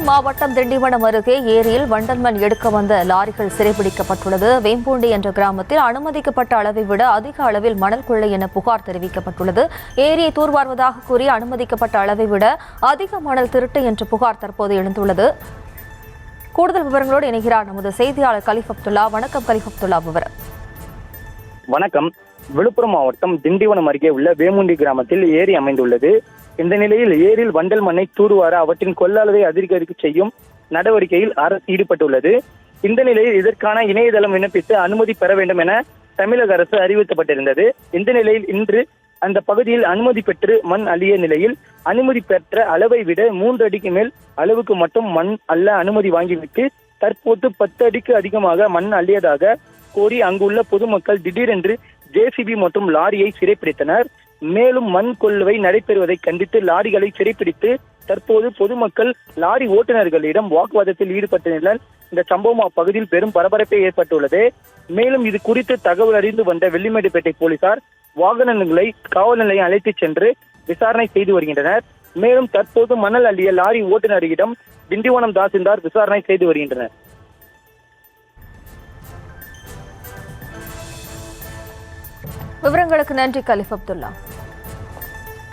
மாவட்டம் திண்டிவனம் அருகே ஏரியில் வண்டல் மண் எடுக்க வந்த லாரிகள் சிறைபிடிக்கப்பட்டுள்ளது. வேம்பூண்டி என்ற கிராமத்தில் அனுமதிக்கப்பட்ட அளவை விட அதிக அளவில் மணல் கொள்ளை என புகார் தெரிவிக்கப்பட்டுள்ளது. ஏரியை தூர்வாருவதாக கூறி அனுமதிக்கப்பட்ட அளவை விட அதிக மணல் திருட்டு என்ற புகார் தற்போது எழுந்துள்ளது. கூடுதல் விவரங்களோடு இணைகிறார் நமது செய்தியாளர் கலீஃப் அப்துல்லா. வணக்கம் கலீஃப் அப்துல்லா, விவரம். வணக்கம். விழுப்புரம் மாவட்டம் திண்டிவனம் அருகே உள்ள வேமுண்டி கிராமத்தில் ஏரி அமைந்துள்ளது. இந்த நிலையில் ஏரியில் வண்டல் மண்ணை தூர்வார அவற்றின் கொள்ளளவை அதிகரிக்க செய்யும் நடவடிக்கையில் அரசு ஈடுபட்டுள்ளது. இந்த நிலையில் இதற்கான இணையதளம் விண்ணப்பித்து அனுமதி பெற வேண்டும் என தமிழக அரசு அறிவிக்கப்பட்டிருந்தது. இந்த நிலையில் இன்று அந்த பகுதியில் அனுமதி பெற்று மண் அள்ளிய நிலையில் அனுமதி பெற்ற அளவை விட 3 அடிக்கு மேல் அளவுக்கு மட்டும் மண் அள்ள அனுமதி வாங்கிவிட்டு தற்போது 10 அடிக்கு அதிகமாக மண் அள்ளியதாக கோரி அங்குள்ள பொதுமக்கள் திடீரென்று JCB மற்றும் லாரியை சிறைப்பிடித்தனர். மேலும் மண் கொள்ளுவை நடைபெறுவதை கண்டித்து லாரிகளை சிறைப்பிடித்து தற்போது பொதுமக்கள் லாரி ஓட்டுநர்களிடம் வாக்குவாதத்தில் ஈடுபட்ட நிலையில் இந்த சம்பவம் அப்பகுதியில் பெரும் பரபரப்பை ஏற்பட்டுள்ளது. மேலும் இது குறித்து தகவல் அறிந்து வந்த வெள்ளிமேடுபேட்டை போலீசார் வாகனங்களை காவல் நிலையம் அழைத்துச் சென்று விசாரணை செய்து வருகின்றனர். மேலும் தற்போது மணல் அள்ளிய லாரி ஓட்டுநரிடம் திண்டிவனம் தாசில்தார் விசாரணை செய்து வருகின்றனர். விவரங்களுக்கு நன்றி கலீஃப் அப்துல்லா.